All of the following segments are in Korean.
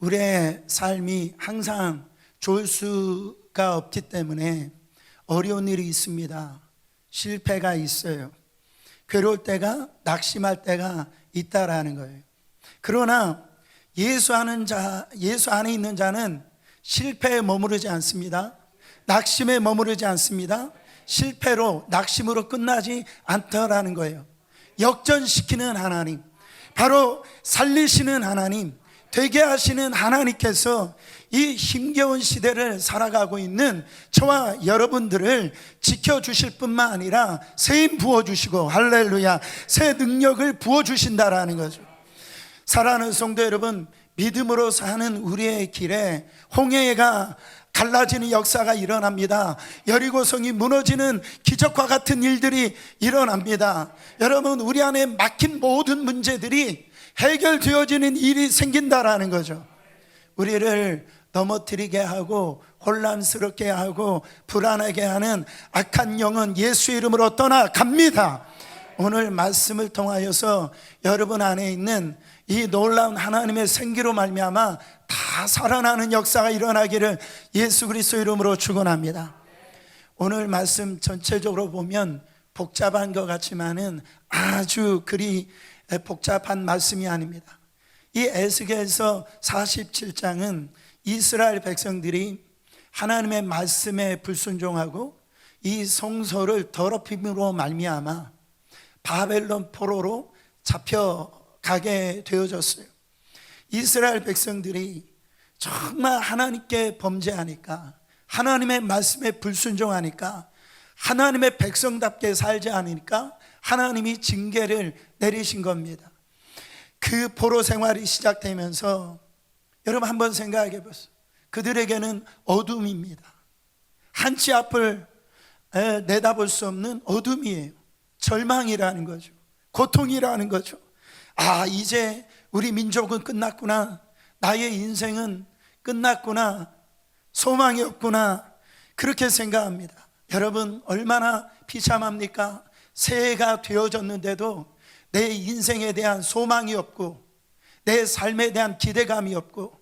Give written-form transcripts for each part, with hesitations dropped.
우리의 삶이 항상 좋을 수가 없기 때문에 어려운 일이 있습니다. 실패가 있어요. 괴로울 때가, 낙심할 때가 있다라는 거예요. 그러나 예수 안에 있는 자는 실패에 머무르지 않습니다. 낙심에 머무르지 않습니다. 실패로, 낙심으로 끝나지 않더라는 거예요. 역전시키는 하나님, 바로 살리시는 하나님, 되게 하시는 하나님께서 이 힘겨운 시대를 살아가고 있는 저와 여러분들을 지켜주실 뿐만 아니라 새 힘 부어주시고, 할렐루야, 새 능력을 부어주신다라는 거죠. 사랑하는 성도 여러분, 믿음으로 사는 우리의 길에 홍해가 갈라지는 역사가 일어납니다. 여리고성이 무너지는 기적과 같은 일들이 일어납니다. 여러분, 우리 안에 막힌 모든 문제들이 해결되어지는 일이 생긴다라는 거죠. 우리를 넘어뜨리게 하고 혼란스럽게 하고 불안하게 하는 악한 영은 예수의 이름으로 떠나갑니다. 오늘 말씀을 통하여서 여러분 안에 있는 이 놀라운 하나님의 생기로 말미암아 다 살아나는 역사가 일어나기를 예수 그리스도 이름으로 축원합니다. 오늘 말씀 전체적으로 보면 복잡한 것 같지만은 아주 그리 복잡한 말씀이 아닙니다. 이 에스겔서 47장은 이스라엘 백성들이 하나님의 말씀에 불순종하고 이 성소를 더럽힘으로 말미암아 바벨론 포로로 잡혀가게 되어졌어요. 이스라엘 백성들이 정말 하나님께 범죄하니까, 하나님의 말씀에 불순종하니까, 하나님의 백성답게 살지 않으니까 하나님이 징계를 내리신 겁니다. 그 포로 생활이 시작되면서 여러분 한번 생각해 보세요. 그들에게는 어둠입니다. 한치 앞을 내다볼 수 없는 어둠이에요. 절망이라는 거죠. 고통이라는 거죠. 아, 이제 우리 민족은 끝났구나, 나의 인생은 끝났구나, 소망이 없구나, 그렇게 생각합니다. 여러분, 얼마나 비참합니까? 새해가 되어졌는데도 내 인생에 대한 소망이 없고 내 삶에 대한 기대감이 없고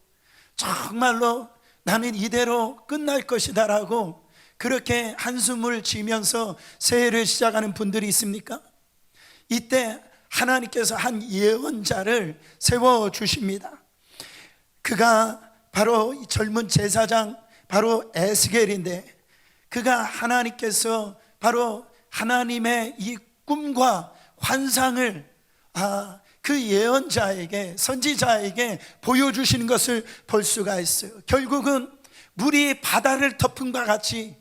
정말로 나는 이대로 끝날 것이다 라고 그렇게 한숨을 쉬면서 새해를 시작하는 분들이 있습니까? 이때 하나님께서 한 예언자를 세워주십니다. 그가 바로 젊은 제사장, 바로 에스겔인데, 그가 하나님께서 바로 하나님의 이 꿈과 환상을 그 예언자에게, 선지자에게 보여주시는 것을 볼 수가 있어요. 결국은 물이 바다를 덮음과 같이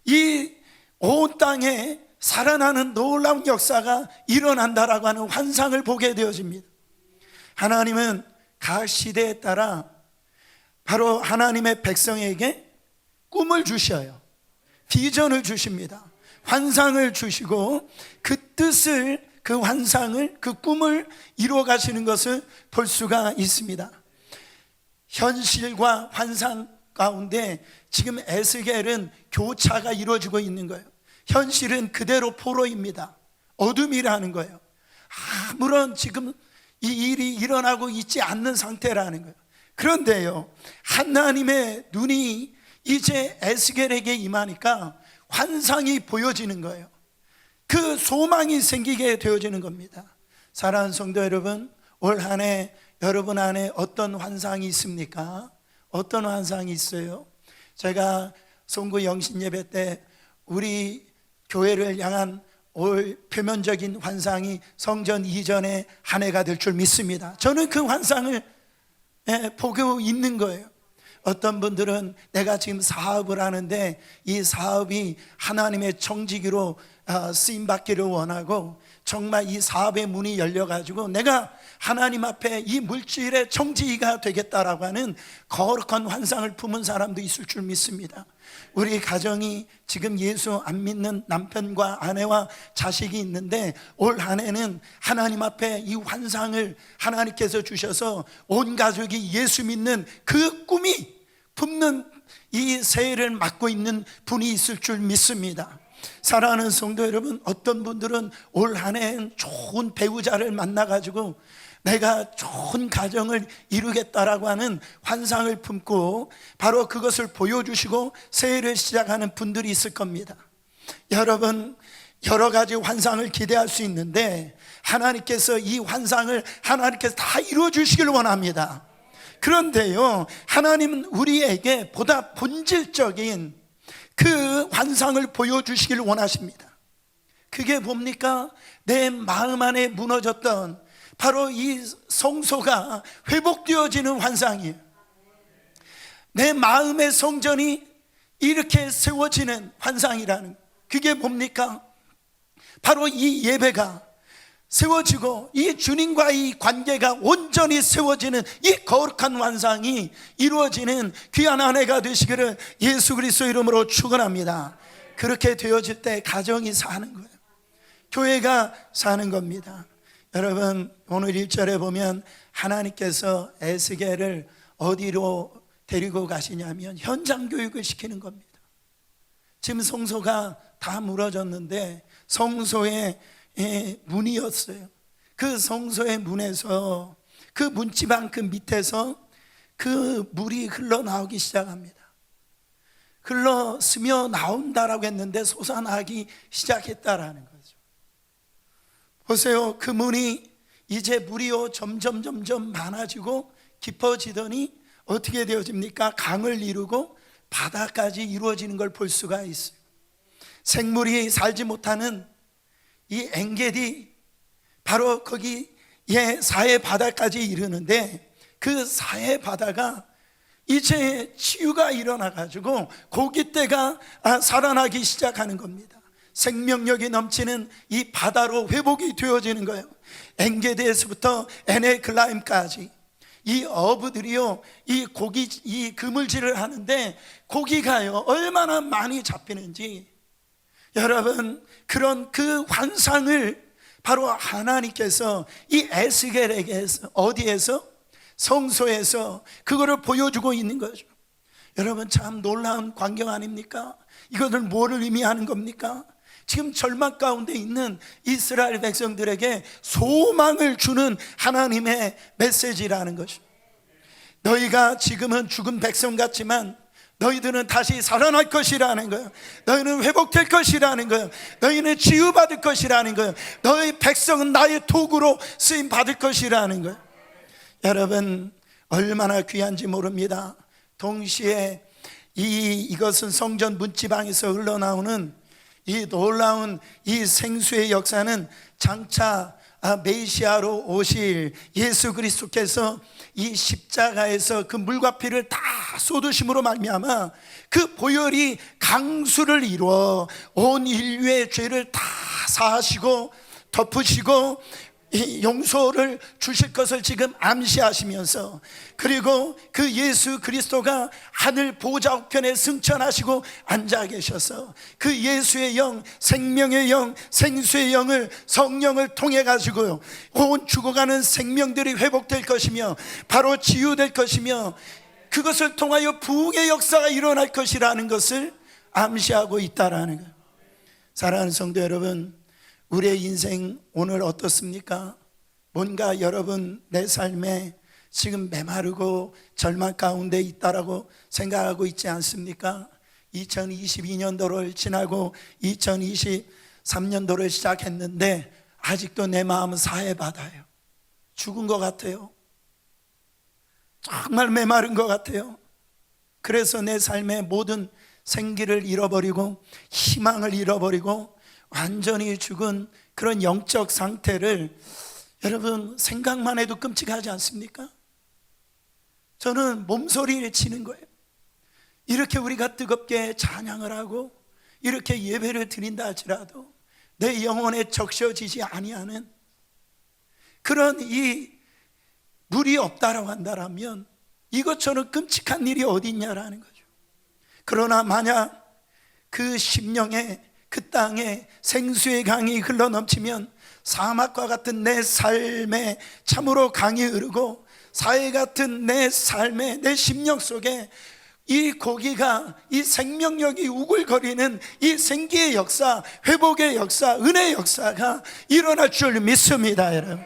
이 온 땅에 살아나는 놀라운 역사가 일어난다라고 하는 환상을 보게 되어집니다. 하나님은 각 시대에 따라 바로 하나님의 백성에게 꿈을 주셔요. 비전을 주십니다. 환상을 주시고 그 뜻을, 그 환상을, 그 꿈을 이루어 가시는 것을 볼 수가 있습니다. 현실과 환상 가운데 지금 에스겔은 교차가 이루어지고 있는 거예요. 현실은 그대로 포로입니다. 어둠이라는 거예요. 아무런 지금 이 일이 일어나고 있지 않는 상태라는 거예요. 그런데요, 하나님의 눈이 이제 에스겔에게 임하니까 환상이 보여지는 거예요. 그 소망이 생기게 되어지는 겁니다. 사랑하는 성도 여러분, 올 한 해 여러분 안에 어떤 환상이 있습니까? 어떤 환상이 있어요? 제가 송구 영신 예배 때 우리 교회를 향한 올 표면적인 환상이 성전 이전의 한 해가 될 줄 믿습니다. 저는 그 환상을 보고 있는 거예요. 어떤 분들은 내가 지금 사업을 하는데 이 사업이 하나님의 청지기로 쓰임받기를 원하고, 정말 이 사업의 문이 열려가지고 내가 하나님 앞에 이 물질의 청지기가 되겠다라고 하는 거룩한 환상을 품은 사람도 있을 줄 믿습니다. 우리 가정이 지금 예수 안 믿는 남편과 아내와 자식이 있는데 올 한 해는 하나님 앞에 이 환상을 하나님께서 주셔서 온 가족이 예수 믿는 그 꿈이 품는 이 새해를 맞고 있는 분이 있을 줄 믿습니다. 사랑하는 성도 여러분, 어떤 분들은 올 한 해엔 좋은 배우자를 만나가지고 내가 좋은 가정을 이루겠다라고 하는 환상을 품고 바로 그것을 보여주시고 새해를 시작하는 분들이 있을 겁니다. 여러분, 여러 가지 환상을 기대할 수 있는데 하나님께서 이 환상을 하나님께서 다 이루어 주시길 원합니다. 그런데요, 하나님은 우리에게 보다 본질적인 그 환상을 보여주시길 원하십니다. 그게 뭡니까? 내 마음 안에 무너졌던 바로 이 성소가 회복되어지는 환상이에요. 내 마음의 성전이 이렇게 세워지는 환상이라는, 그게 뭡니까? 바로 이 예배가 세워지고 이 주님과의 관계가 온전히 세워지는 이 거룩한 환상이 이루어지는 귀한 한 해가 되시기를 예수 그리스도 이름으로 축원합니다. 그렇게 되어질 때 가정이 사는 거예요. 교회가 사는 겁니다. 여러분, 오늘 1절에 보면 하나님께서 에스겔을 어디로 데리고 가시냐면 현장 교육을 시키는 겁니다. 지금 성소가 다 무너졌는데 성소의 문이었어요. 그 성소의 문에서 그 문지방 그 밑에서 그 물이 흘러나오기 시작합니다. 흘러 스며 나온다라고 했는데 솟아나기 시작했다라는 거죠. 보세요. 그 문이 이제 물이요 점점 많아지고 깊어지더니 어떻게 되어집니까? 강을 이루고 바다까지 이루어지는 걸 볼 수가 있어요. 생물이 살지 못하는 이 엥게디, 바로 거기 사해 바다까지 이르는데 그 사해 바다가 이제 치유가 일어나가지고 고깃대가 살아나기 시작하는 겁니다. 생명력이 넘치는 이 바다로 회복이 되어지는 거예요. 엥게디에서부터 에네글라임까지 이 어부들이요, 이 고기, 이 그물질을 하는데 고기가요 얼마나 많이 잡히는지, 여러분, 그런 그 환상을 바로 하나님께서 이 에스겔에게 어디에서? 성소에서 그거를 보여주고 있는 거죠. 여러분, 참 놀라운 광경 아닙니까? 이것을 뭐를 의미하는 겁니까? 지금 절망 가운데 있는 이스라엘 백성들에게 소망을 주는 하나님의 메시지라는 것입니다. 너희가 지금은 죽은 백성 같지만 너희들은 다시 살아날 것이라는 거예요. 너희는 회복될 것이라는 거예요. 너희는 치유받을 것이라는 거예요. 너희 백성은 나의 도구로 쓰임 받을 것이라는 거예요. 여러분, 얼마나 귀한지 모릅니다. 동시에 이것은 성전 문지방에서 흘러나오는 이 놀라운 이 생수의 역사는 장차 메시아로 오실 예수 그리스도께서 이 십자가에서 그 물과 피를 다 쏟으심으로 말미암아 그 보혈이 강수를 이루어 온 인류의 죄를 다 사하시고 덮으시고 용서를 주실 것을 지금 암시하시면서, 그리고 그 예수 그리스도가 하늘 보좌 우편에 승천하시고 앉아 계셔서 그 예수의 영, 생명의 영, 생수의 영을, 성령을 통해 가지고요 온 죽어가는 생명들이 회복될 것이며 바로 치유될 것이며 그것을 통하여 부흥의 역사가 일어날 것이라는 것을 암시하고 있다라는 거예요. 사랑하는 성도 여러분, 우리의 인생 오늘 어떻습니까? 뭔가 여러분 내 삶에 지금 메마르고 절망 가운데 있다라고 생각하고 있지 않습니까? 2022년도를 지나고 2023년도를 시작했는데 아직도 내 마음은 사해바다예요. 죽은 것 같아요. 정말 메마른 것 같아요. 그래서 내 삶의 모든 생기를 잃어버리고 희망을 잃어버리고 완전히 죽은 그런 영적 상태를 여러분 생각만 해도 끔찍하지 않습니까? 저는 몸소리를 치는 거예요. 이렇게 우리가 뜨겁게 찬양을 하고 이렇게 예배를 드린다 할지라도 내 영혼에 적셔지지 아니하는 그런 이 물이 없다라고 한다면 이것처럼 끔찍한 일이 어디 있냐라는 거죠. 그러나 만약 그 심령에, 그 땅에 생수의 강이 흘러넘치면 사막과 같은 내 삶에 참으로 강이 흐르고 사해 같은 내 삶에, 내 심령 속에 이 고기가, 이 생명력이 우글거리는 이 생기의 역사, 회복의 역사, 은혜의 역사가 일어날 줄 믿습니다. 여러분,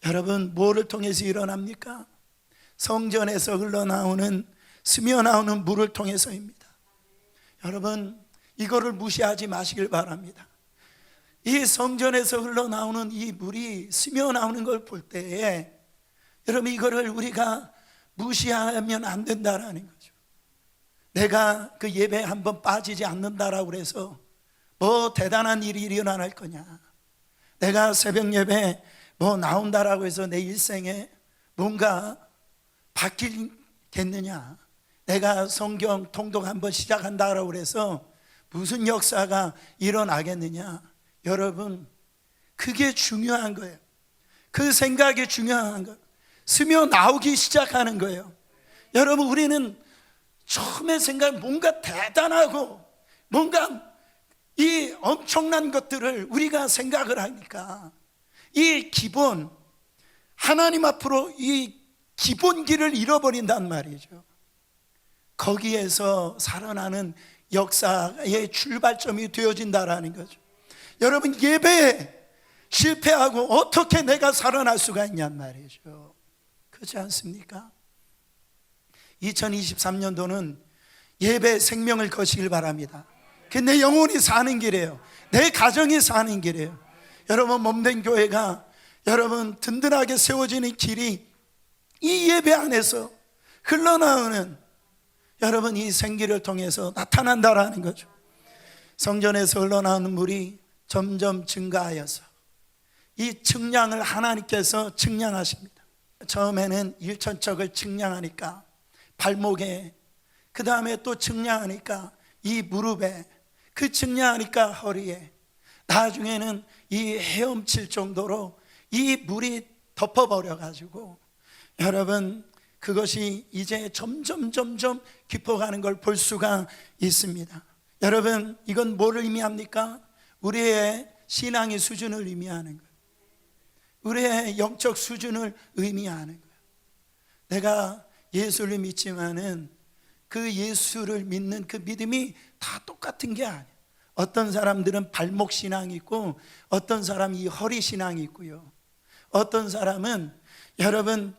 여러분, 뭐를 통해서 일어납니까? 성전에서 흘러나오는, 스며 나오는 물을 통해서입니다. 여러분, 이거를 무시하지 마시길 바랍니다. 이 성전에서 흘러나오는 이 물이 스며 나오는 걸 볼 때에 여러분, 이거를 우리가 무시하면 안 된다라는 거죠. 내가 그 예배에 한번 빠지지 않는다라고 그래서 뭐 대단한 일이 일어날 거냐, 내가 새벽 예배 뭐 나온다라고 해서 내 일생에 뭔가 바뀌겠느냐, 내가 성경 통독 한번 시작한다라고 해서 무슨 역사가 일어나겠느냐. 여러분, 그게 중요한 거예요. 그 생각이 중요한 거예요. 스며 나오기 시작하는 거예요. 여러분, 우리는 처음에 생각, 뭔가 대단하고 뭔가 이 엄청난 것들을 우리가 생각을 하니까 이 기본, 하나님 앞으로 이 기본기를 잃어버린단 말이죠. 거기에서 살아나는 역사의 출발점이 되어진다라는 거죠. 여러분, 예배에 실패하고 어떻게 내가 살아날 수가 있냔 말이죠. 그렇지 않습니까? 2023년도는 예배 생명을 거시길 바랍니다. 그게 내 영혼이 사는 길이에요. 내 가정이 사는 길이에요. 여러분, 몸된 교회가 여러분 든든하게 세워지는 길이 이 예배 안에서 흘러나오는 여러분 이 생기를 통해서 나타난다라는 거죠. 성전에서 흘러나오는 물이 점점 증가하여서 이 측량을 하나님께서 측량하십니다. 처음에는 1,000척을 측량하니까 발목에, 그 다음에 또 측량하니까 이 무릎에, 그 측량하니까 허리에, 나중에는 이 헤엄칠 정도로 이 물이 덮어버려 가지고 여러분 그것이 이제 점점 깊어가는 걸 볼 수가 있습니다. 여러분, 이건 뭐를 의미합니까? 우리의 신앙의 수준을 의미하는 거예요. 우리의 영적 수준을 의미하는 거예요. 내가 예수를 믿지만은 그 예수를 믿는 그 믿음이 다 똑같은 게 아니에요. 어떤 사람들은 발목 신앙이 있고, 어떤 사람이 허리 신앙이 있고요, 어떤 사람은 여러분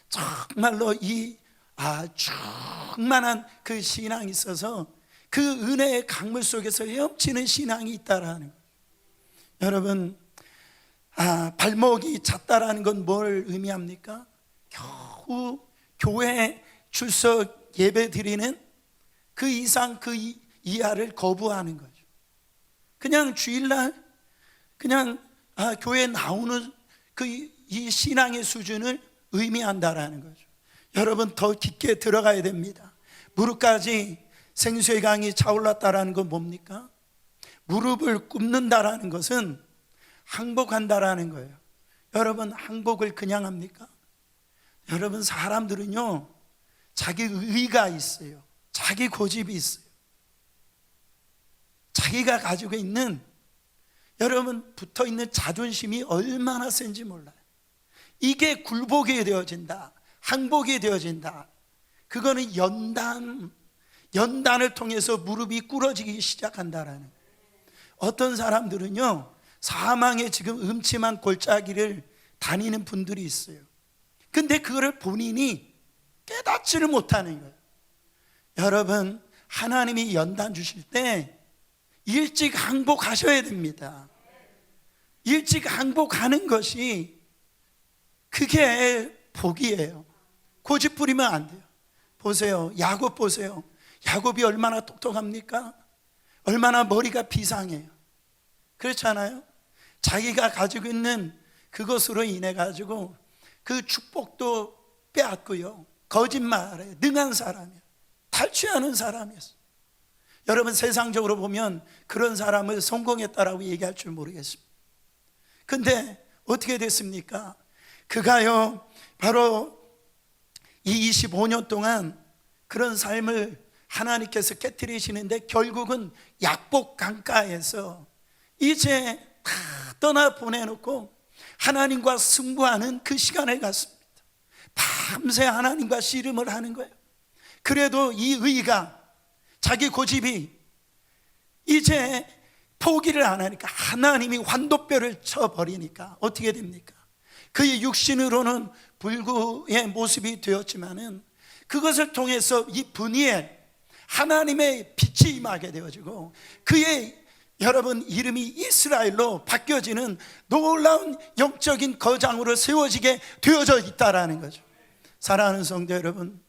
정말로 이 충만한 그 신앙이 있어서 그 은혜의 강물 속에서 헤엄치는 신앙이 있다라는 거예요. 여러분, 발목이 찼다라는 건 뭘 의미합니까? 겨우 교회에 출석 예배 드리는 그 이상 그 이하를 거부하는 거죠. 그냥 주일날 그냥 교회에 나오는 그 이 신앙의 수준을 의미한다라는 거죠. 여러분, 더 깊게 들어가야 됩니다. 무릎까지 생수의 강이 차올랐다라는 건 뭡니까? 무릎을 꿇는다라는 것은 항복한다라는 거예요. 여러분, 항복을 그냥 합니까? 여러분, 사람들은요 자기 의가 있어요. 자기 고집이 있어요. 자기가 가지고 있는, 여러분 붙어있는 자존심이 얼마나 센지 몰라요. 이게 굴복이 되어진다, 항복이 되어진다. 그거는 연단을 통해서 무릎이 꿇어지기 시작한다라는 거예요. 어떤 사람들은요 사망의 지금 음침한 골짜기를 다니는 분들이 있어요. 근데 그거를 본인이 깨닫지를 못하는 거예요. 여러분, 하나님이 연단 주실 때 일찍 항복하셔야 됩니다. 일찍 항복하는 것이 그게 복이에요. 고집 부리면 안 돼요. 보세요, 야곱 보세요. 야곱이 얼마나 똑똑합니까? 얼마나 머리가 비상해요. 그렇잖아요. 자기가 가지고 있는 그것으로 인해 가지고 그 축복도 빼앗고요, 거짓말에 능한 사람이에요. 탈취하는 사람이었어요. 여러분, 세상적으로 보면 그런 사람을 성공했다라고 얘기할 줄 모르겠습니다. 근데 어떻게 됐습니까? 그가요 바로 이 25년 동안 그런 삶을 하나님께서 깨트리시는데 결국은 약복 강가에서 이제 다 떠나 보내놓고 하나님과 승부하는 그 시간을 갖습니다. 밤새 하나님과 씨름을 하는 거예요. 그래도 이 의가, 자기 고집이 이제 포기를 안 하니까, 하나님이 환도뼈를 쳐버리니까 어떻게 됩니까? 그의 육신으로는 불구의 모습이 되었지만은 그것을 통해서 이 분이에 하나님의 빛이 임하게 되어지고 그의 여러분 이름이 이스라엘로 바뀌어지는 놀라운 영적인 거장으로 세워지게 되어져 있다라는 거죠. 사랑하는 성도 여러분,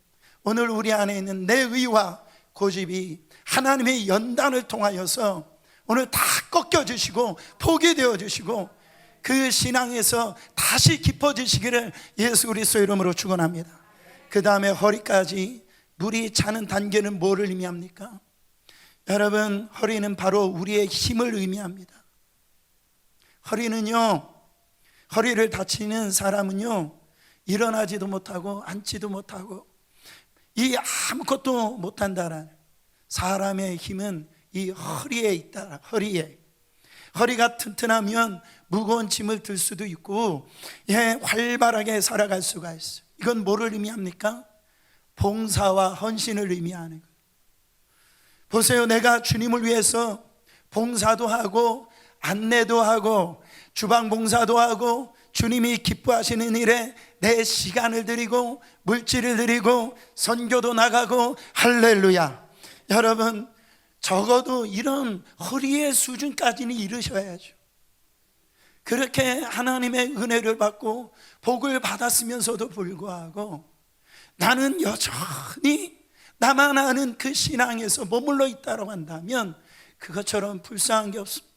오늘 우리 안에 있는 내 의와 고집이 하나님의 연단을 통하여서 오늘 다 꺾여주시고 포기되어 주시고 그 신앙에서 다시 깊어지시기를 예수 그리스도 이름으로 축원합니다. 그 다음에 허리까지 물이 차는 단계는 뭐를 의미합니까? 여러분, 허리는 바로 우리의 힘을 의미합니다. 허리를 다치는 사람은요, 일어나지도 못하고 앉지도 못하고 이 아무것도 못한다라는, 사람의 힘은 이 허리에 있다. 허리가 튼튼하면 무거운 짐을 들 수도 있고 활발하게 살아갈 수가 있어요. 이건 뭐를 의미합니까? 봉사와 헌신을 의미하는 거예요. 보세요, 내가 주님을 위해서 봉사도 하고 안내도 하고 주방 봉사도 하고 주님이 기뻐하시는 일에 내 시간을 드리고 물질을 드리고 선교도 나가고 할렐루야. 여러분, 적어도 이런 허리의 수준까지는 이르셔야죠. 그렇게 하나님의 은혜를 받고 복을 받았으면서도 불구하고 나는 여전히 나만 아는 그 신앙에서 머물러 있다고 한다면 그것처럼 불쌍한 게 없습니다.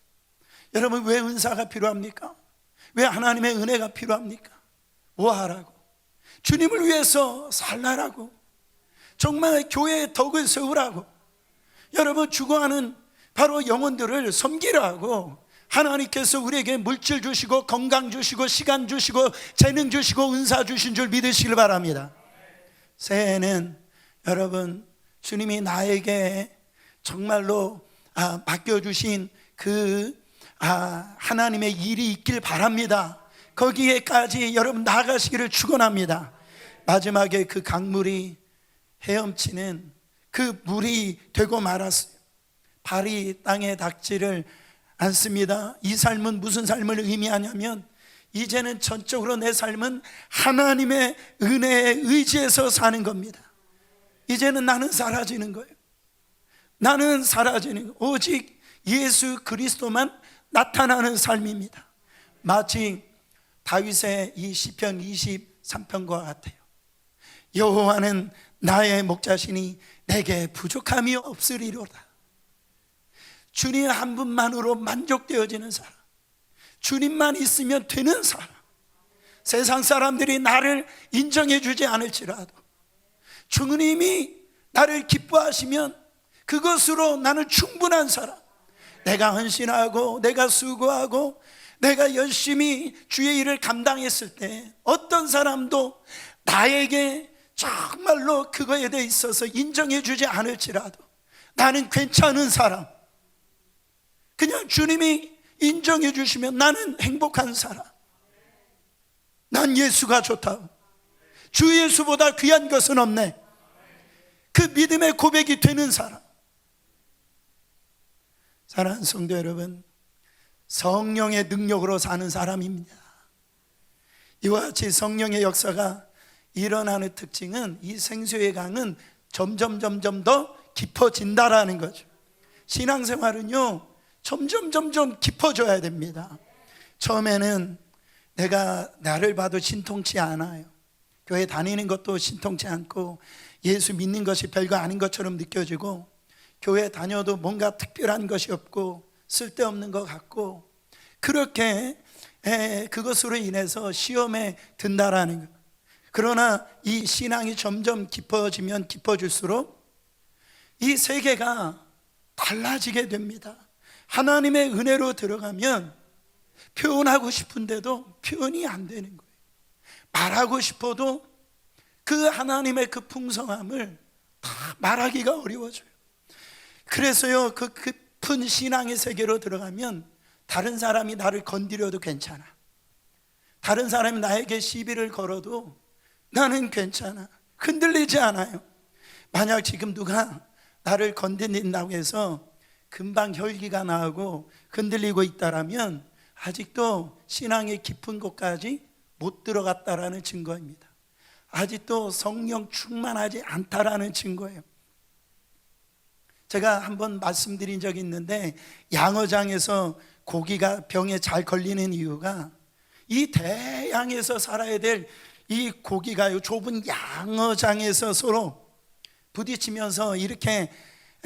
여러분, 왜 은사가 필요합니까? 왜 하나님의 은혜가 필요합니까? 뭐 하라고? 주님을 위해서 살라라고, 정말 교회의 덕을 세우라고, 여러분 죽어가는 바로 영혼들을 섬기라고 하나님께서 우리에게 물질 주시고 건강 주시고 시간 주시고 재능 주시고 은사 주신 줄 믿으시길 바랍니다. 새해에는 여러분 주님이 나에게 정말로 맡겨주신 그 하나님의 일이 있길 바랍니다. 거기에까지 여러분 나아가시기를 축원합니다. 마지막에 그 강물이 헤엄치는 그 물이 되고 말았어요. 발이 땅에 닿지를 않습니다. 이 삶은 무슨 삶을 의미하냐면 이제는 전적으로 내 삶은 하나님의 은혜에 의지해서 사는 겁니다. 이제는 나는 사라지는 거예요. 나는 사라지는 거예요. 오직 예수 그리스도만 나타나는 삶입니다. 마치 다윗의 이 시편 23편과 같아요. 여호와는 나의 목자시니 내게 부족함이 없으리로다. 주님 한 분만으로 만족되어지는 사람, 주님만 있으면 되는 사람, 세상 사람들이 나를 인정해 주지 않을지라도 주님이 나를 기뻐하시면 그것으로 나는 충분한 사람. 내가 헌신하고 내가 수고하고 내가 열심히 주의 일을 감당했을 때 어떤 사람도 나에게 정말로 그거에 대해 있어서 인정해 주지 않을지라도 나는 괜찮은 사람, 그냥 주님이 인정해 주시면 나는 행복한 사람, 난 예수가 좋다, 주 예수보다 귀한 것은 없네, 그 믿음의 고백이 되는 사람. 사랑하는 성도 여러분, 성령의 능력으로 사는 사람입니다. 이와 같이 성령의 역사가 일어나는 특징은 이 생수의 강은 점점 더 깊어진다라는 거죠. 신앙생활은요 점점 깊어져야 됩니다. 처음에는 내가 나를 봐도 신통치 않아요. 교회 다니는 것도 신통치 않고 예수 믿는 것이 별거 아닌 것처럼 느껴지고 교회 다녀도 뭔가 특별한 것이 없고 쓸데없는 것 같고 그렇게 그것으로 인해서 시험에 든다라는 것. 그러나 이 신앙이 점점 깊어지면 깊어질수록 이 세계가 달라지게 됩니다. 하나님의 은혜로 들어가면 표현하고 싶은데도 표현이 안 되는 거예요. 말하고 싶어도 그 하나님의 그 풍성함을 다 말하기가 어려워져요. 그래서요, 그 깊은 신앙의 세계로 들어가면 다른 사람이 나를 건드려도 괜찮아, 다른 사람이 나에게 시비를 걸어도 나는 괜찮아, 흔들리지 않아요. 만약 지금 누가 나를 건드린다고 해서 금방 혈기가 나고 흔들리고 있다라면 아직도 신앙의 깊은 곳까지 못 들어갔다라는 증거입니다. 아직도 성령 충만하지 않다라는 증거예요. 제가 한번 말씀드린 적이 있는데, 양어장에서 고기가 병에 잘 걸리는 이유가 이 대양에서 살아야 될 이 고기가요, 좁은 양어장에서 서로 부딪히면서 이렇게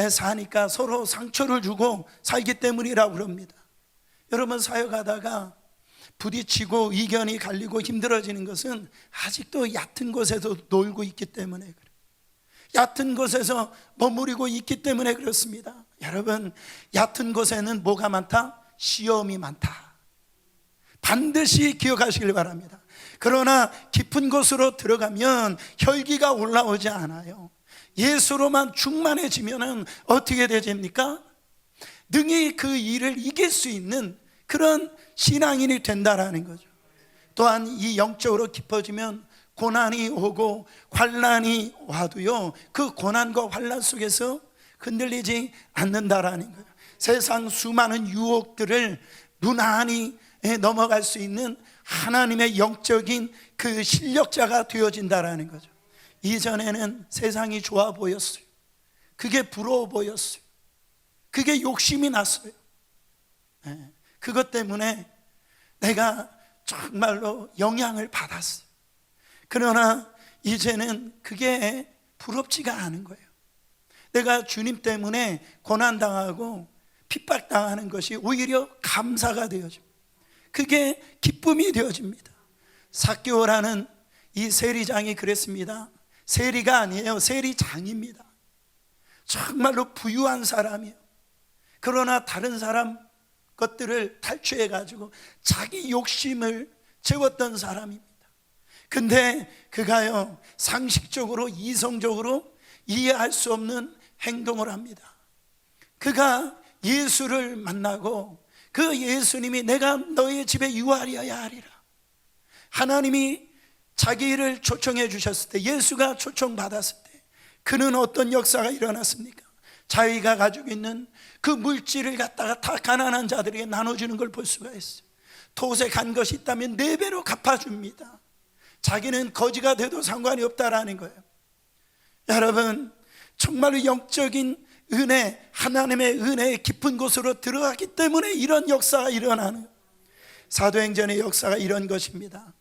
사니까 서로 상처를 주고 살기 때문이라고 그럽니다. 여러분, 사역하다가 부딪히고 의견이 갈리고 힘들어지는 것은 아직도 얕은 곳에서 놀고 있기 때문에 그래요. 얕은 곳에서 머무르고 있기 때문에 그렇습니다. 여러분, 얕은 곳에는 뭐가 많다? 시험이 많다. 반드시 기억하시길 바랍니다. 그러나 깊은 곳으로 들어가면 혈기가 올라오지 않아요. 예수로만 충만해지면 어떻게 되십니까? 능히 그 일을 이길 수 있는 그런 신앙인이 된다라는 거죠. 또한 이 영적으로 깊어지면 고난이 오고 환난이 와도요, 그 고난과 환난 속에서 흔들리지 않는다라는 거예요. 세상 수많은 유혹들을 무난히 넘어갈 수 있는 하나님의 영적인 그 실력자가 되어진다라는 거죠. 이전에는 세상이 좋아 보였어요. 그게 부러워 보였어요. 그게 욕심이 났어요. 그것 때문에 내가 정말로 영향을 받았어요. 그러나 이제는 그게 부럽지가 않은 거예요. 내가 주님 때문에 고난당하고 핍박당하는 것이 오히려 감사가 되어집니다. 그게 기쁨이 되어집니다. 삭개오라는 이 세리장이 그랬습니다. 세리가 아니에요. 세리장입니다. 정말로 부유한 사람이에요. 그러나 다른 사람 것들을 탈취해가지고 자기 욕심을 채웠던 사람입니다. 근데 그가요, 상식적으로 이성적으로 이해할 수 없는 행동을 합니다. 그가 예수를 만나고 그 예수님이 내가 너의 집에 유하리어야 하리라, 하나님이 자기를 초청해 주셨을 때, 예수가 초청받았을 때 그는 어떤 역사가 일어났습니까? 자기가 가지고 있는 그 물질을 갖다가 다 가난한 자들에게 나눠주는 걸 볼 수가 있어요. 토색한 것이 있다면 4배로 갚아줍니다. 자기는 거지가 돼도 상관이 없다라는 거예요. 여러분, 정말로 영적인 은혜, 하나님의 은혜의 깊은 곳으로 들어갔기 때문에 이런 역사가 일어나는 거예요. 사도행전의 역사가 이런 것입니다.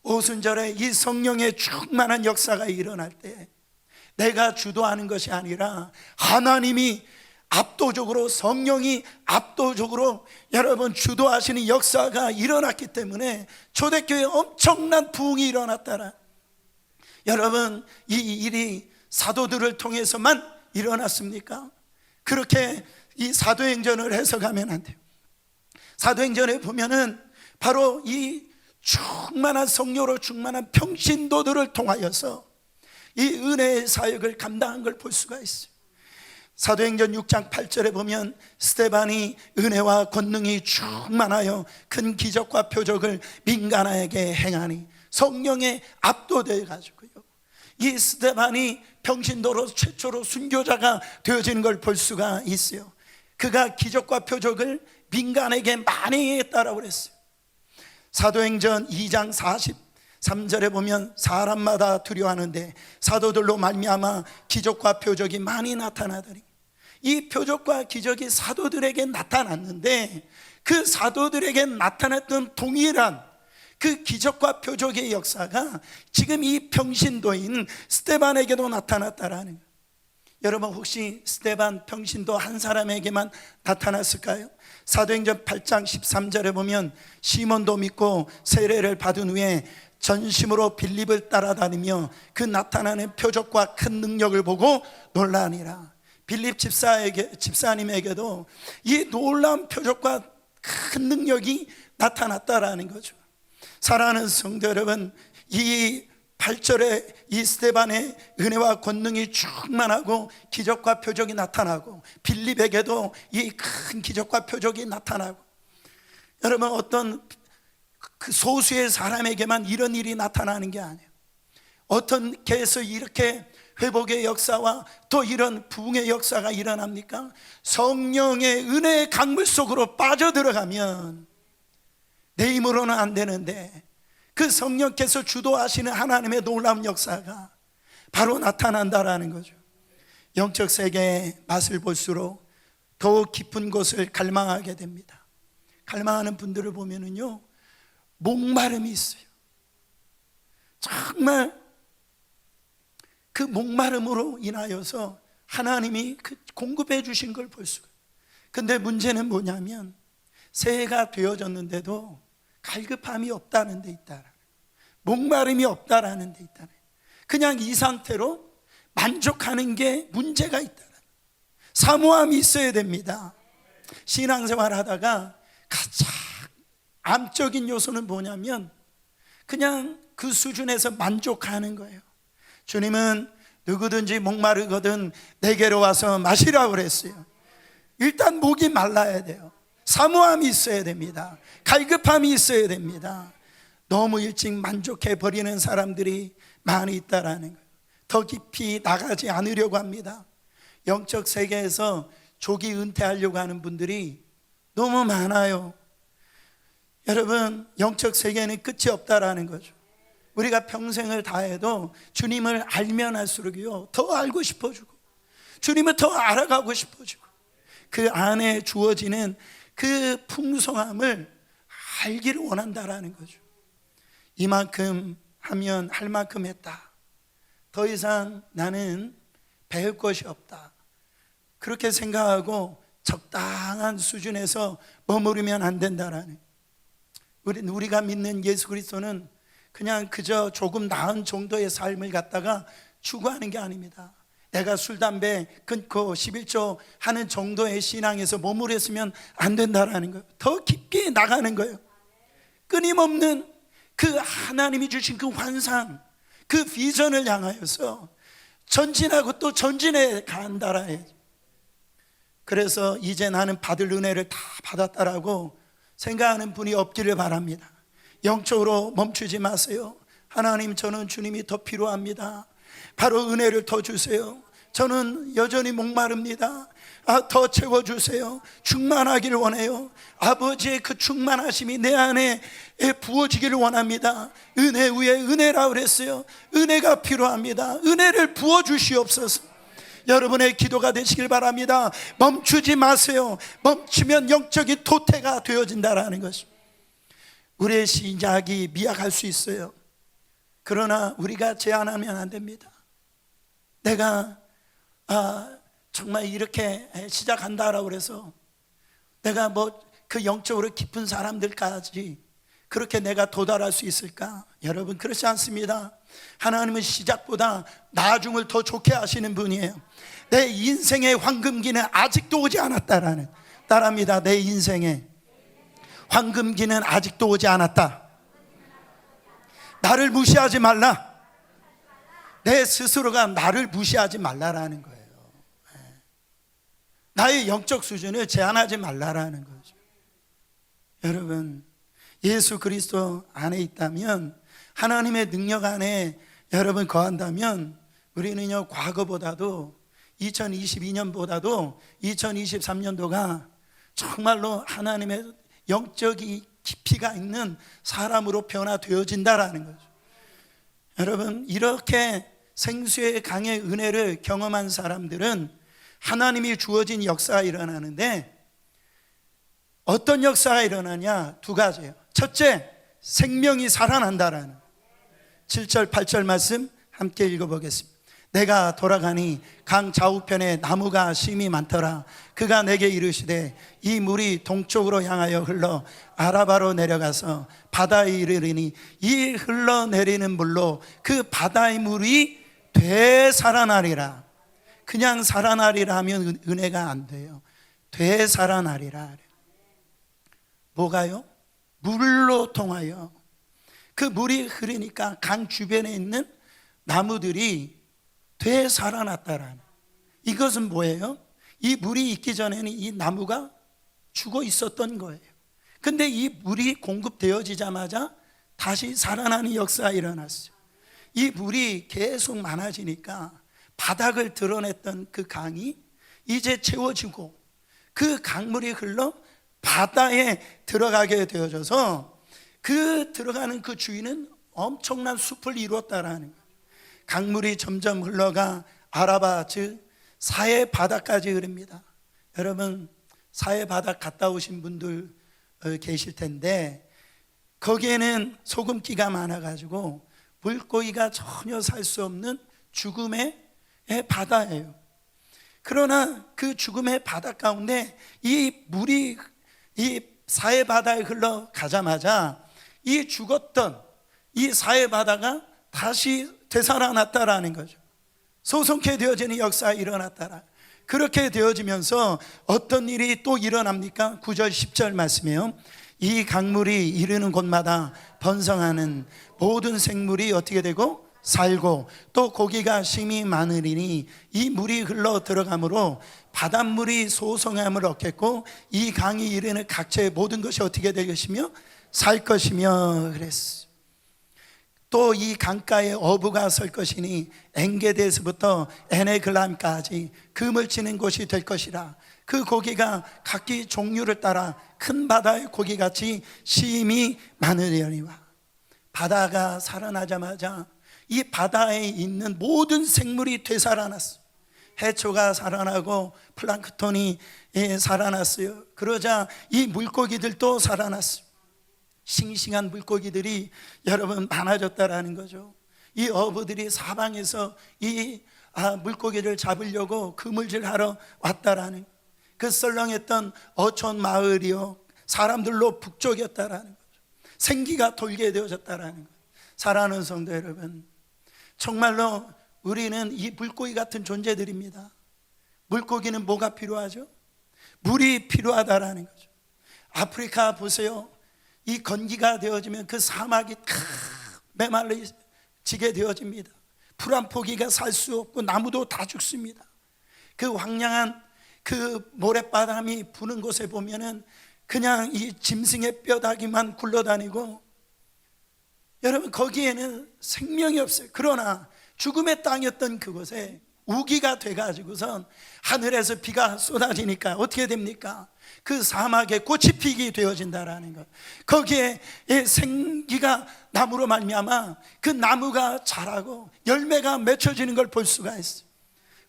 오순절에 이 성령의 충만한 역사가 일어날 때 내가 주도하는 것이 아니라 하나님이 압도적으로, 성령이 압도적으로 여러분 주도하시는 역사가 일어났기 때문에 초대교회에 엄청난 부흥이 일어났다라. 여러분, 이 일이 사도들을 통해서만 일어났습니까? 그렇게 이 사도행전을 해석하면 안 돼요. 사도행전에 보면은 바로 이 충만한 성령으로 충만한 평신도들을 통하여서 이 은혜의 사역을 감당한 걸 볼 수가 있어요. 사도행전 6장 8절에 보면 스데반이 은혜와 권능이 충만하여 큰 기적과 표적을 민간에게 행하니, 성령에 압도되어 가지고요, 이 스데반이 평신도로 최초로 순교자가 되어지는 걸 볼 수가 있어요. 그가 기적과 표적을 민간에게 많이 했다라고 그랬어요. 사도행전 2장 43절에 보면 사람마다 두려워하는데 사도들로 말미암아 기적과 표적이 많이 나타나더니, 이 표적과 기적이 사도들에게 나타났는데 그 사도들에게 나타났던 동일한 그 기적과 표적의 역사가 지금 이 평신도인 스데반에게도 나타났다라는 거예요. 여러분, 혹시 스데반 평신도 한 사람에게만 나타났을까요? 사도행전 8장 13절에 보면 시몬도 믿고 세례를 받은 후에 전심으로 빌립을 따라다니며 그 나타나는 표적과 큰 능력을 보고 놀라니라. 빌립 집사님에게도 이 놀라운 표적과 큰 능력이 나타났다라는 거죠. 사랑하는 성도 여러분, 이 8절에 이 스데반의 은혜와 권능이 충만하고 기적과 표적이 나타나고, 빌립에게도 이 큰 기적과 표적이 나타나고, 여러분, 어떤 그 소수의 사람에게만 이런 일이 나타나는 게 아니에요. 어떤 개에서 이렇게 회복의 역사와 또 이런 부흥의 역사가 일어납니까? 성령의 은혜의 강물 속으로 빠져들어가면 내 힘으로는 안 되는데 그 성령께서 주도하시는 하나님의 놀라운 역사가 바로 나타난다라는 거죠. 영적 세계의 맛을 볼수록 더욱 깊은 곳을 갈망하게 됩니다. 갈망하는 분들을 보면은요, 목마름이 있어요. 정말 그 목마름으로 인하여서 하나님이 그 공급해 주신 걸 볼 수가. 근데 문제는 뭐냐면 새해가 되어졌는데도 갈급함이 없다는 데 있다, 목마름이 없다라는 데 있다. 그냥 이 상태로 만족하는 게 문제가 있다. 사모함이 있어야 됩니다. 신앙생활 하다가 가장 암적인 요소는 뭐냐면 그냥 그 수준에서 만족하는 거예요. 주님은 누구든지 목마르거든 내게로 와서 마시라고 그랬어요. 일단 목이 말라야 돼요. 사모함이 있어야 됩니다. 갈급함이 있어야 됩니다. 너무 일찍 만족해 버리는 사람들이 많이 있다라는 거예요. 더 깊이 나가지 않으려고 합니다. 영적 세계에서 조기 은퇴하려고 하는 분들이 너무 많아요. 여러분, 영적 세계는 끝이 없다라는 거죠. 우리가 평생을 다해도 주님을 알면 할수록요, 더 알고 싶어지고 주님을 더 알아가고 싶어지고 그 안에 주어지는 그 풍성함을 알기를 원한다라는 거죠. 이만큼 하면 할 만큼 했다. 더 이상 나는 배울 것이 없다. 그렇게 생각하고 적당한 수준에서 머무르면 안 된다라는. 우리가 믿는 예수 그리스도는 그냥 그저 조금 나은 정도의 삶을 갖다가 추구하는 게 아닙니다. 내가 술, 담배 끊고 11조 하는 정도의 신앙에서 머무르면 안 된다라는 거예요. 더 깊게 나가는 거예요. 끊임없는 그 하나님이 주신 그 환상, 그 비전을 향하여서 전진하고 또 전진해 간다라요. 그래서 이제 나는 받을 은혜를 다 받았다라고 생각하는 분이 없기를 바랍니다. 영적으로 멈추지 마세요. 하나님, 저는 주님이 더 필요합니다. 바로 은혜를 더 주세요. 저는 여전히 목마릅니다. 더 채워주세요. 충만하기를 원해요. 아버지의 그 충만하심이 내 안에 부어지기를 원합니다. 은혜 위에 은혜라고 그랬어요. 은혜가 필요합니다. 은혜를 부어주시옵소서. 여러분의 기도가 되시길 바랍니다. 멈추지 마세요. 멈추면 영적인 도태가 되어진다라는 것입니다. 우리의 시작이 미약할 수 있어요. 그러나 우리가 제한하면 안 됩니다. 내가 정말 이렇게 시작한다라고 해서 내가 그 영적으로 깊은 사람들까지 그렇게 내가 도달할 수 있을까? 여러분, 그렇지 않습니다. 하나님은 시작보다 나중을 더 좋게 하시는 분이에요. 내 인생의 황금기는 아직도 오지 않았다라는, 따라합니다. 내 인생의 황금기는 아직도 오지 않았다. 나를 무시하지 말라. 내 스스로가 나를 무시하지 말라라는 거예요. 나의 영적 수준을 제한하지 말라라는 거죠. 여러분, 예수 그리스도 안에 있다면, 하나님의 능력 안에 여러분 거한다면, 우리는요, 과거보다도 2022년보다도 2023년도가 정말로 하나님의 영적인 깊이가 있는 사람으로 변화되어진다라는 거죠. 여러분, 이렇게 생수의 강의 은혜를 경험한 사람들은 하나님이 주어진 역사가 일어나는데, 어떤 역사가 일어나냐? 두 가지예요. 첫째, 생명이 살아난다라는 7절 8절 말씀 함께 읽어보겠습니다. 내가 돌아가니 강 좌우편에 나무가 심이 많더라. 그가 내게 이르시되 이 물이 동쪽으로 향하여 흘러 아라바로 내려가서 바다에 이르리니 이 흘러내리는 물로 그 바다의 물이 되살아나리라. 그냥 살아나리라 하면 은혜가 안 돼요. 되살아나리라. 뭐가요? 물로 통하여 그 물이 흐르니까 강 주변에 있는 나무들이 되살아났다라는. 이것은 뭐예요? 이 물이 있기 전에는 이 나무가 죽어 있었던 거예요. 근데 이 물이 공급되어지자마자 다시 살아나는 역사가 일어났어요. 이 물이 계속 많아지니까 바닥을 드러냈던 그 강이 이제 채워지고 그 강물이 흘러 바다에 들어가게 되어져서 그 들어가는 그 주위는 엄청난 숲을 이루었다라는 거예요. 강물이 점점 흘러가 아라바 즉 사해 바다까지 흐릅니다. 여러분 사해 바다 갔다 오신 분들 계실 텐데 거기에는 소금기가 많아가지고 물고기가 전혀 살 수 없는 죽음의 바다예요. 그러나 그 죽음의 바다 가운데 이 물이 이 사해 바다에 흘러가자마자 이 죽었던 이 사해 바다가 다시 되살아났다라는 거죠. 소송케 되어지는 역사가 일어났다라. 그렇게 되어지면서 어떤 일이 또 일어납니까? 9절 10절 말씀이에요. 이 강물이 이르는 곳마다 번성하는 모든 생물이 어떻게 되고 살고 또 고기가 심히 많으리니 이 물이 흘러 들어가므로 바닷물이 소성함을 얻겠고 이 강이 이르는 각처의 모든 것이 어떻게 될 것이며 살 것이며 그랬어. 또 이 강가에 어부가 설 것이니 엔게데에서부터 에네글람까지 금을 치는 곳이 될 것이라. 그 고기가 각기 종류를 따라 큰 바다의 고기같이 심히 많으려니와. 바다가 살아나자마자 이 바다에 있는 모든 생물이 되살아났어. 해초가 살아나고 플랑크톤이 살아났어요. 그러자 이 물고기들도 살아났어요. 싱싱한 물고기들이 여러분 많아졌다라는 거죠. 이 어부들이 사방에서 이 물고기를 잡으려고 그물질하러 왔다라는, 그 썰렁했던 어촌 마을이요 사람들로 북적였다라는 거죠. 생기가 돌게 되어졌다라는 거죠. 사랑하는 성도 여러분, 정말로 우리는 이 물고기 같은 존재들입니다. 물고기는 뭐가 필요하죠? 물이 필요하다라는 거죠. 아프리카 보세요. 이 건기가 되어지면 그 사막이 메말라지게 되어집니다. 풀 한 포기가 살 수 없고 나무도 다 죽습니다. 그 황량한 그 모래바람이 부는 곳에 보면은 그냥 이 짐승의 뼈다귀만 굴러다니고, 여러분 거기에는 생명이 없어요. 그러나 죽음의 땅이었던 그곳에 우기가 돼가지고선 하늘에서 비가 쏟아지니까 어떻게 됩니까? 그 사막에 꽃이 피게 되어진다라는 것. 거기에 생기가 나무로 말미암아 그 나무가 자라고 열매가 맺혀지는 걸 볼 수가 있어요.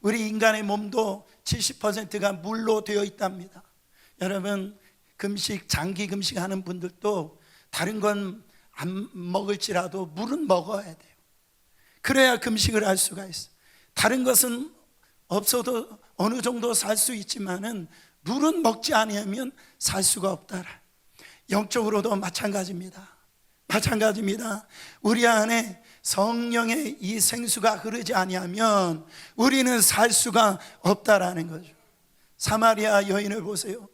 우리 인간의 몸도 70%가 물로 되어 있답니다. 여러분 금식, 장기 금식하는 분들도 다른 건 안 먹을지라도 물은 먹어야 돼요. 그래야 금식을 할 수가 있어요. 다른 것은 없어도 어느 정도 살 수 있지만은 물은 먹지 않으면 살 수가 없다. 영적으로도 마찬가지입니다. 우리 안에 성령의 이 생수가 흐르지 아니하면 우리는 살 수가 없다라는 거죠. 사마리아 여인을 보세요.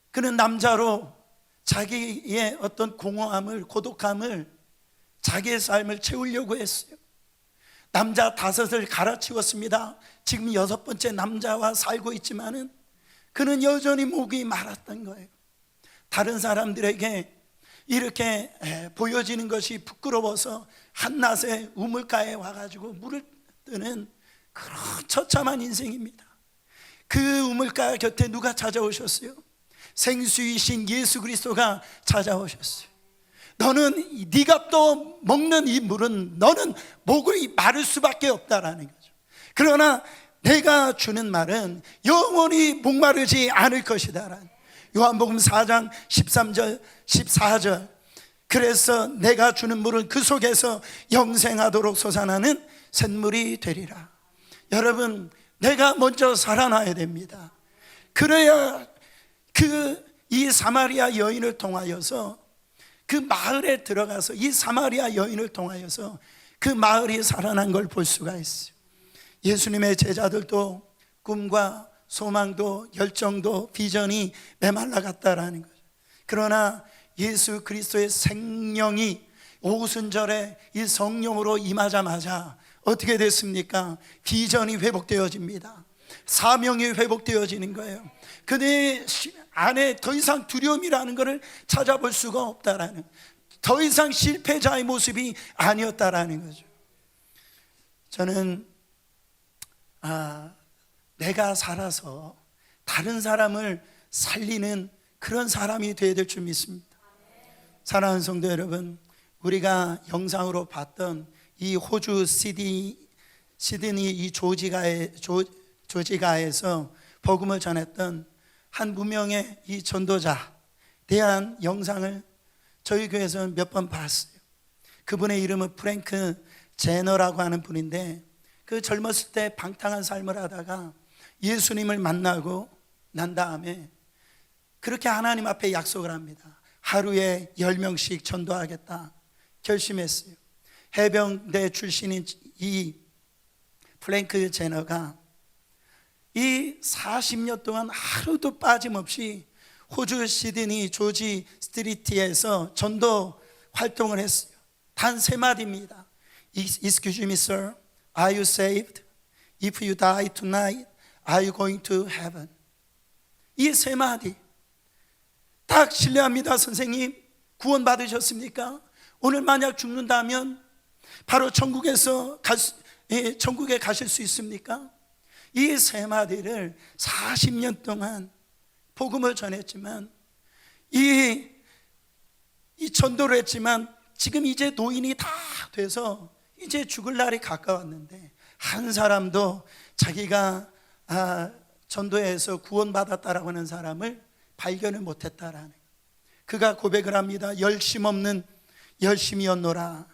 그는 남자로 자기의 어떤 공허함을, 고독함을, 자기의 삶을 채우려고 했어요. 남자 5을 갈아치웠습니다. 지금 6번째 남자와 살고 있지만은 그는 여전히 목이 마랐던 거예요. 다른 사람들에게 이렇게 보여지는 것이 부끄러워서 한낮에 우물가에 와가지고 물을 뜨는 그런 처참한 인생입니다. 그 우물가 곁에 누가 찾아오셨어요? 생수이신 예수 그리스도가 찾아오셨어요. 너는 네가 또 먹는 이 물은 너는 목이 마를 수밖에 없다라는 거죠. 그러나 내가 주는 말은 영원히 목마르지 않을 것이다. 요한복음 4장 13절 14절. 그래서 내가 주는 물은 그 속에서 영생하도록 솟아나는 샘물이 되리라. 여러분 내가 먼저 살아나야 됩니다. 그래야 이 사마리아 여인을 통하여서 그 마을에 들어가서 이 사마리아 여인을 통하여서 그 마을이 살아난 걸 볼 수가 있어요. 예수님의 제자들도 꿈과 소망도 열정도 비전이 메말라갔다라는 거죠. 그러나 예수 그리스도의 생명이 오순절에 이 성령으로 임하자마자 어떻게 됐습니까? 비전이 회복되어집니다. 사명이 회복되어지는 거예요. 그네 안에 더 이상 두려움이라는 것을 찾아볼 수가 없다라는, 더 이상 실패자의 모습이 아니었다라는 거죠. 저는 내가 살아서 다른 사람을 살리는 그런 사람이 되어야 될 줄 믿습니다. 사랑하는 성도 여러분, 우리가 영상으로 봤던 이 호주 시드니 이 조지가에서 복음을 전했던 한 무명의 이 전도자에 대한 영상을 저희 교회에서 몇 번 봤어요. 그분의 이름은 프랭크 제너라고 하는 분인데, 그 젊었을 때 방탕한 삶을 하다가 예수님을 만나고 난 다음에 그렇게 하나님 앞에 약속을 합니다. 하루에 10명씩 전도하겠다 결심했어요. 해병대 출신인 이 프랭크 제너가 이 40년 동안 하루도 빠짐없이 호주 시드니 조지 스트리트에서 전도 활동을 했어요. 단 3마디입니다. Excuse me, sir. Are you saved? If you die tonight, are you going to heaven? 이 3마디. 딱 신뢰합니다. 선생님, 구원 받으셨습니까? 오늘 만약 죽는다면 바로 천국에 가실 수 있습니까? 이 3마디를 40년 동안 복음을 전했지만, 이 전도를 했지만, 지금 이제 노인이 다 돼서 이제 죽을 날이 가까웠는데 한 사람도 자기가 전도해서 구원받았다라고 하는 사람을 발견을 못했다라는, 그가 고백을 합니다. 열심 없는 열심이었노라.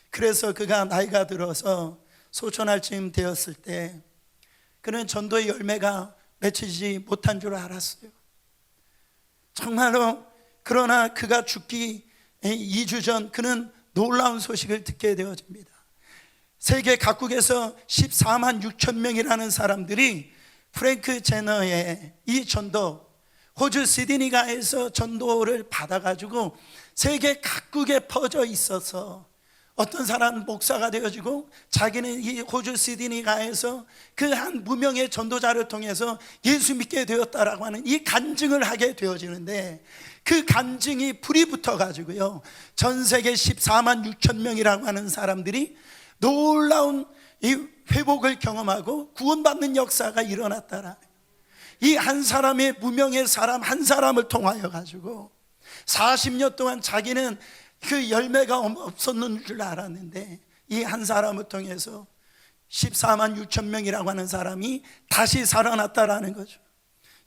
그래서 그가 나이가 들어서 소천할 즈음 되었을 때 그는 전도의 열매가 맺히지 못한 줄 알았어요. 정말로. 그러나 그가 죽기 2주 전 그는 놀라운 소식을 듣게 되어집니다. 세계 각국에서 14만 6천 명이라는 사람들이 프랭크 제너의 이 전도, 호주 시드니가에서 전도를 받아가지고 세계 각국에 퍼져 있어서 어떤 사람은 목사가 되어지고 자기는 이 호주 시드니가에서 그 한 무명의 전도자를 통해서 예수 믿게 되었다라고 하는 이 간증을 하게 되어지는데, 그 간증이 불이 붙어가지고요, 전 세계 14만 6천 명이라고 하는 사람들이 놀라운 이 회복을 경험하고 구원받는 역사가 일어났다라는, 이 한 사람의 무명의 사람 한 사람을 통하여 가지고 40년 동안 자기는 그 열매가 없었는 줄 알았는데 이 한 사람을 통해서 14만 6천 명이라고 하는 사람이 다시 살아났다라는 거죠.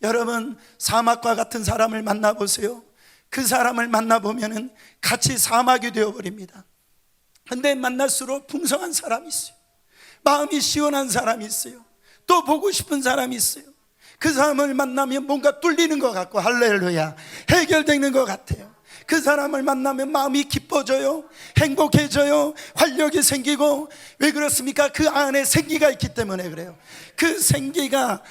여러분, 사막과 같은 사람을 만나보세요. 그 사람을 만나보면 같이 사막이 되어버립니다. 근데 만날수록 풍성한 사람이 있어요. 마음이 시원한 사람이 있어요. 또 보고 싶은 사람이 있어요. 그 사람을 만나면 뭔가 뚫리는 것 같고, 할렐루야, 해결되는 것 같아요. 그 사람을 만나면 마음이 기뻐져요, 행복해져요, 활력이 생기고. 왜 그렇습니까? 그 안에 생기가 있기 때문에 그래요. 그 생기가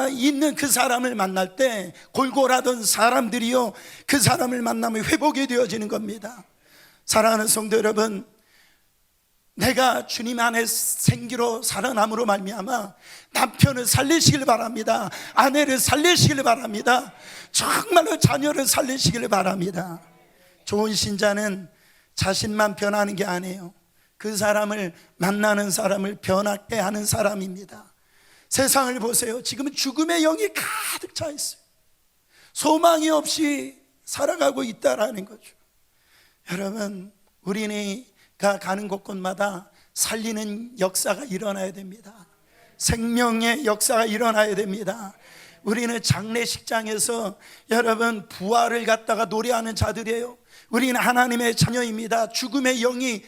있는 그 사람을 만날 때 골골하던 사람들이요, 그 사람을 만나면 회복이 되어지는 겁니다. 사랑하는 성도 여러분, 내가 주님 안에 생기로 살아남으로 말미암아 남편을 살리시길 바랍니다. 아내를 살리시길 바랍니다. 정말로 자녀를 살리시길 바랍니다. 좋은 신자는 자신만 변하는 게 아니에요. 그 사람을 만나는 사람을 변하게 하는 사람입니다. 세상을 보세요. 지금은 죽음의 영이 가득 차 있어요. 소망이 없이 살아가고 있다라는 거죠. 여러분, 우리가 가는 곳곳마다 살리는 역사가 일어나야 됩니다. 생명의 역사가 일어나야 됩니다. 우리는 장례식장에서 여러분 부활을 갖다가 노래하는 자들이에요. 우리는 하나님의 자녀입니다. 죽음의 영이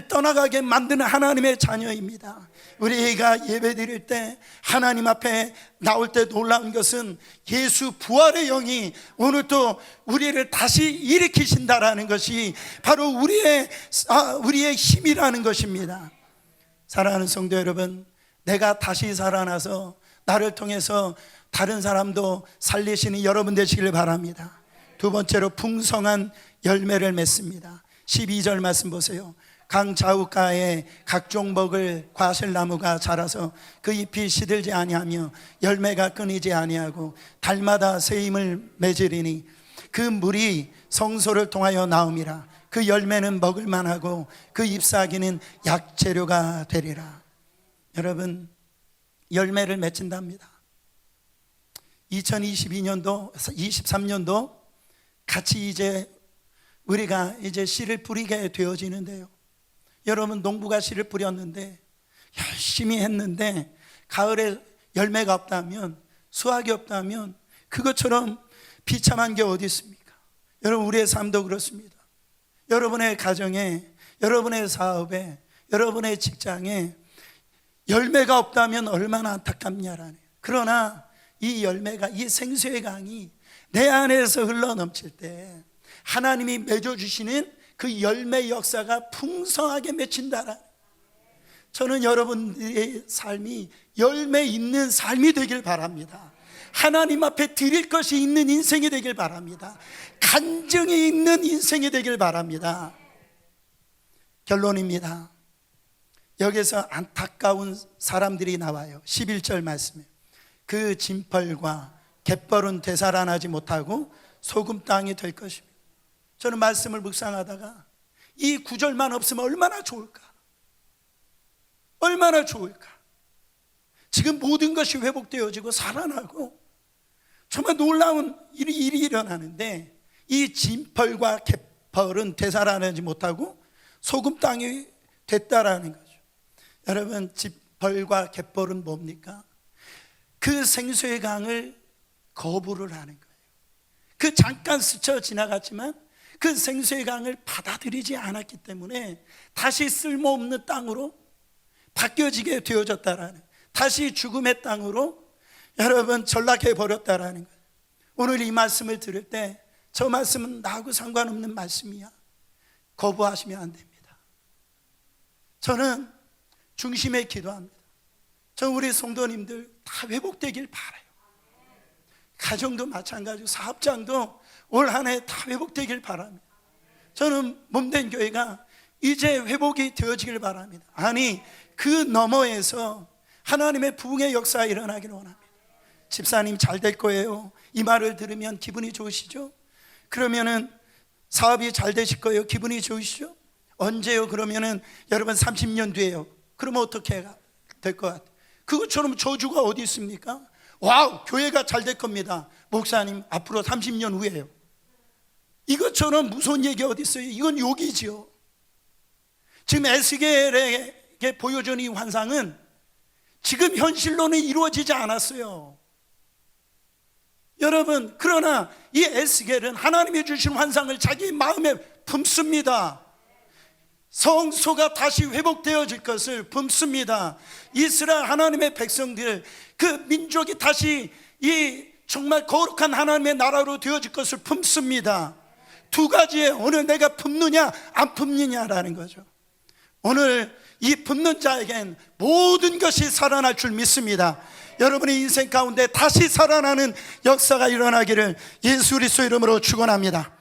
떠나가게 만드는 하나님의 자녀입니다. 우리가 예배 드릴 때 하나님 앞에 나올 때 놀라운 것은 예수 부활의 영이 오늘 또 우리를 다시 일으키신다라는 것이 바로 우리의 힘이라는 것입니다. 사랑하는 성도 여러분, 내가 다시 살아나서 나를 통해서 다른 사람도 살리시는 여러분 되시길 바랍니다. 두 번째로 풍성한 열매를 맺습니다. 12절 말씀 보세요. 강 좌우가에 각종 먹을 과실나무가 자라서 그 잎이 시들지 아니하며 열매가 끊이지 아니하고 달마다 새 힘을 맺으리니 그 물이 성소를 통하여 나옴이라. 그 열매는 먹을 만하고 그 잎사귀는 약재료가 되리라. 여러분, 열매를 맺힌답니다. 2022년도 23년도 같이 이제 우리가 이제 씨를 뿌리게 되어지는데요. 여러분, 농부가 씨를 뿌렸는데 열심히 했는데 가을에 열매가 없다면, 수확이 없다면 그것처럼 비참한 게 어디 있습니까? 여러분, 우리의 삶도 그렇습니다. 여러분의 가정에, 여러분의 사업에, 여러분의 직장에 열매가 없다면 얼마나 안타깝냐라는. 그러나 이 열매가, 이 생수의 강이 내 안에서 흘러 넘칠 때 하나님이 맺어주시는 그 열매 역사가 풍성하게 맺힌다라. 저는 여러분들의 삶이 열매 있는 삶이 되길 바랍니다. 하나님 앞에 드릴 것이 있는 인생이 되길 바랍니다. 간증이 있는 인생이 되길 바랍니다. 결론입니다. 여기서 안타까운 사람들이 나와요. 11절 말씀에 그 진펄과 갯벌은 되살아나지 못하고 소금 땅이 될 것입니다. 저는 말씀을 묵상하다가 이 구절만 없으면 얼마나 좋을까? 얼마나 좋을까? 지금 모든 것이 회복되어지고 살아나고 정말 놀라운 일이 일어나는데 이 진펄과 갯벌은 되살아나지 못하고 소금 땅이 됐다라는 거죠. 여러분, 진펄과 갯벌은 뭡니까? 그 생수의 강을 거부를 하는 거예요. 그 잠깐 스쳐 지나갔지만 그 생수의 강을 받아들이지 않았기 때문에 다시 쓸모없는 땅으로 바뀌어지게 되어졌다라는, 다시 죽음의 땅으로 여러분 전락해 버렸다라는 거예요. 오늘 이 말씀을 들을 때 저 말씀은 나하고 상관없는 말씀이야, 거부하시면 안 됩니다. 저는 중심에 기도합니다. 저는 우리 성도님들 다 회복되길 바라요. 가정도 마찬가지고 사업장도 올 한 해 다 회복되길 바랍니다. 저는 몸된 교회가 이제 회복이 되어지길 바랍니다. 아니, 그 너머에서 하나님의 부흥의 역사가 일어나기를 원합니다. 집사님 잘 될 거예요, 이 말을 들으면 기분이 좋으시죠? 그러면은 사업이 잘 되실 거예요, 기분이 좋으시죠? 언제요? 그러면은 여러분 30년 뒤에요. 그러면 어떻게 될 것 같아요? 그것처럼 저주가 어디 있습니까? 와우, 교회가 잘 될 겁니다. 목사님 앞으로 30년 후에요. 이것처럼 무서운 얘기 어디 있어요? 이건 욕이지요. 지금 에스겔에게 보여준 이 환상은 지금 현실로는 이루어지지 않았어요. 여러분, 그러나 이 에스겔은 하나님이 주신 환상을 자기 마음에 품습니다. 성소가 다시 회복되어질 것을 품습니다. 이스라엘 하나님의 백성들, 그 민족이 다시 이 정말 거룩한 하나님의 나라로 되어질 것을 품습니다. 두 가지에 오늘 내가 품느냐 안 품느냐라는 거죠. 오늘 이 품는 자에겐 모든 것이 살아날 줄 믿습니다. 여러분의 인생 가운데 다시 살아나는 역사가 일어나기를 예수 그리스도 이름으로 축원합니다.